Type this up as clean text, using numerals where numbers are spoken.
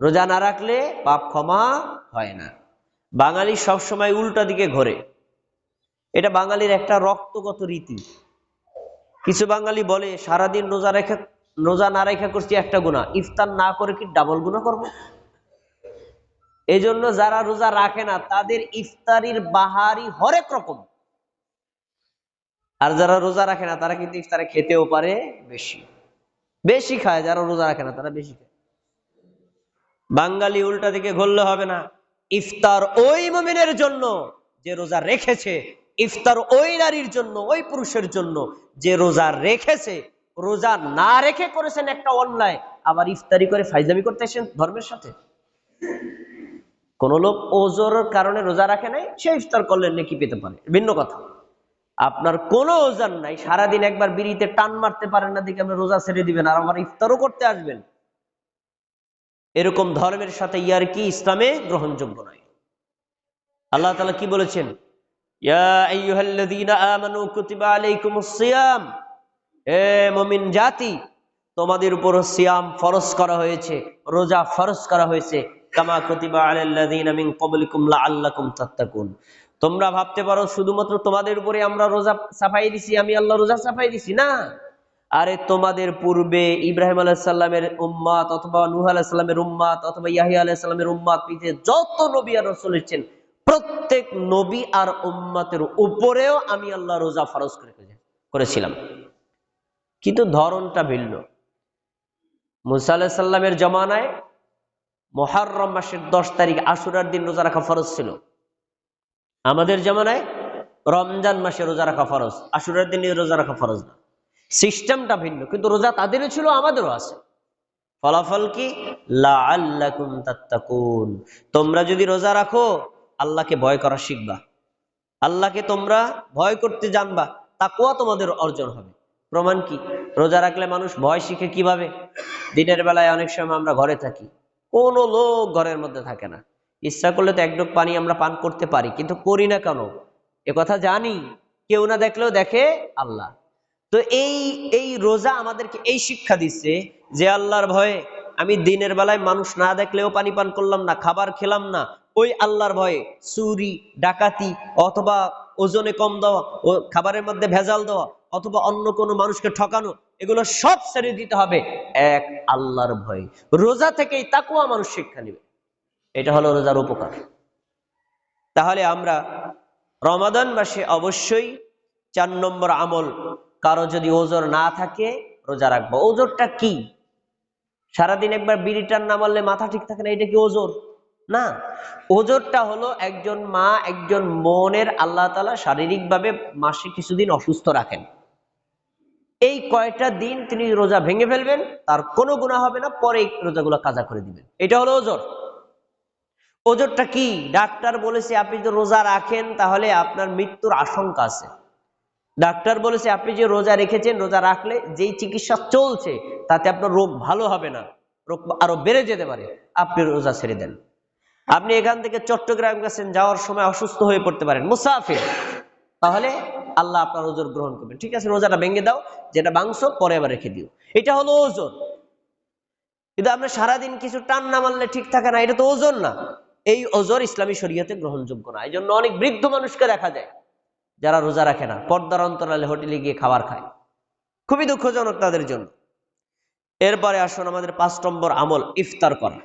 রোজা না রাখলে পাপ ক্ষমা হয় না। বাঙালি সবসময় উল্টা দিকে ঘোরে, এটা বাঙালির একটা রক্তগত রীতি। কিছু বাঙালি বলে সারাদিন রোজা না রেখা করছি একটা গুনাহ, ইফতার না করে কি ডাবল গুনাহ করব? এই জন্য যারা রোজা রাখে না তাদের ইফতারির বাহারি হরেক রকম, আর যারা রোজা রাখে না তারা কিন্তু ইফতারে খেতেও পারে বেশি, বেশি খায়। যারা রোজা রাখে না তারা বেশি খায়। বাঙালি উল্টা দিকে ঘুরলে হবে না। ইফতার ওই মুমিনের জন্য যে রোজা রেখেছে, ইফতার ওই নারীর জন্য, ওই পুরুষের জন্য যে রোজা রেখেছে। রোজা না রেখে করেছেন একটা অন্যায়, আবার ইফতারি করে ফাইজলামি করতেছেন ধর্মের সাথে। কোন লোক ওজোরের কারণে রোজা রাখে নাই, সে ইফতার করলে নেকি পেতে পারে, ভিন্ন কথা। আপনার কোনো ওজন নাই, সারাদিন একবার বিড়িতে টান মারতে পারেন না দেখে আপনি রোজা ছেড়ে দিবেন আর আমার ইফতারও করতে আসবেন, এরকম ধর্মের সাথে ইয়ারকি ইসলামে গ্রহণযোগ্য নয়। আল্লাহ তাআলা কি বলেছেন? ইয়া আইয়ুহাল্লাযীনা আমানু কুতিবা আলাইকুমুস সিয়াম, হে মুমিন জাতি, তোমাদের উপর সিয়াম ফরজ করা হয়েছে, রোজা ফরজ করা হয়েছে। কামা কুতিবা আলাল্লাযীনা মিন ক্বাবলিকুম লাআল্লাকুম তাত্তাকুন। তোমরা ভাবতে পারো শুধুমাত্র তোমাদের উপরে আমরা রোজা চাপাই দিছি, আমি আল্লাহ রোজা চাপাই দিছি, না। আরে তোমাদের পূর্বে ইব্রাহিম আলাইহিস সালামের উম্মত অথবা নূহ আলাইহিস সালামের উম্মত অথবা ইয়াহইয়া আলাইহিস সালামের উম্মত, পৃথিবীতে যত নবী আর রাসূল এসেছেন প্রত্যেক নবী আর উম্মতের উপরেও আমি আল্লাহ রোজা ফরজ করেছিলাম, কিন্তু ধরনটা ভিন্ন। মুসা আলাইহিস সালামের জামানায় মুহররম মাসের 10 তারিখ আশুরার দিন রোজা রাখা ফরজ ছিল। আমাদের জামানায় রমজান মাসে রোজা রাখা ফরজ, আশুরার দিনে রোজা রাখা ফরজ না। সিস্টেমটা ভিন্ন, কিন্তু রোজা তাদেরও ছিল আমাদেরও আছে। ফলাফল কি? লাআল্লাকুম তাত্তাকুন। তোমরা যদি রোজা রাখো আল্লাহকে ভয় করা শিখবা, আল্লাহকে তোমরা ভয় করতে জানবা, তাকওয়া তোমাদের অর্জন হবে। প্রমাণ কি? রোজা রাখলে মানুষ ভয় শিখে কিভাবে? দিনের বেলায় অনেক সময় আমরা ঘরে থাকি, কোনো লোক ঘরের মধ্যে থাকে না, ইচ্ছা করলে তো এক ঢোক পানি আমরা পান করতে পারি, কিন্তু করি না কেন? এ কথা জানি, কেউ না দেখলেও দেখে আল্লাহ। তো এই রোজা আমাদেরকে এই শিক্ষা দিচ্ছে যে আল্লাহর ভয়ে আমি দিনের বেলায় মানুষ না দেখলেও পানি পান করলাম না, খাবার খেলাম না, ওই আল্লাহর ভয়ে চুরি ডাকাতি অথবা ওজনে কম দেওয়া, ও খাবারের মধ্যে ভেজাল দেওয়া অথবা অন্য কোনো মানুষকে ঠকানো, এগুলো সব ছেড়ে দিতে হবে এক আল্লাহর ভয়ে। রোজা থেকেই তাকওয়া মানুষ শিক্ষা নেবে, এটা হলো রোজার উপকার। তাহলে আমরা রমাদান মাসে অবশ্যই 4 নম্বর আমল, কারো যদি ওজর না থাকে রোজা রাখবো। ওজরটা কি? সারাদিন একবার বিড়ি টান না মারলে মাথা ঠিক থাকে না, এটা কি ওজর? না। ওজরটা হলো একজন মা একজন বোনের আল্লাহ তাআলা শারীরিকভাবে মাসে কিছুদিন অসুস্থ রাখেন, এই কয়টা দিন তিনি রোজা ভেঙে ফেলবেন, তার কোনো গুনাহ হবে না, পরে এই রোজাগুলো কাজা করে দিবেন, এটা হলো ওজর। ওজরটা কি? ডাক্তার বলেছে আপনি যদি রোজা রাখেন তাহলে আপনার মৃত্যুর আশঙ্কা আছে। ডাক্তার বলেছে আপনি যে রোজা রেখেছেন, রোজা রাখলে যেই চিকিৎসা চলছে তাতে আপনার রোগ ভালো হবে না, রোগ আরো বেড়ে যেতে পারে, আপনি রোজা ছেড়ে দেন। আপনি এখান থেকে চট্টগ্রাম গেছেন, যাওয়ার সময় অসুস্থ হয়ে পড়তে পারেন, মুসাফির, তাহলে আল্লাহ আপনার ওজর গ্রহণ করবেন। ঠিক আছে, রোজাটা ভেঙে দাও, যেটা ভাঙছো পরে আবার রেখে দিও, এটা হলো ওজর। কিন্তু আপনি সারাদিন কিছু টান না মারলে ঠিক থাকে না, এটা তো ওজন না। এই ওজর ইসলামী শরীয়তে গ্রহণযোগ্য না। এই জন্য অনেক বৃদ্ধ মানুষকে দেখা যায় যারা রোজা রাখে না, পর্দার অন্তরালে হোটেলে গিয়ে খাবার খায়, খুবই দুঃখজনক তাদের জন্য। এরপরে আসুন আমাদের 5 নম্বর আমল, ইফতার করা।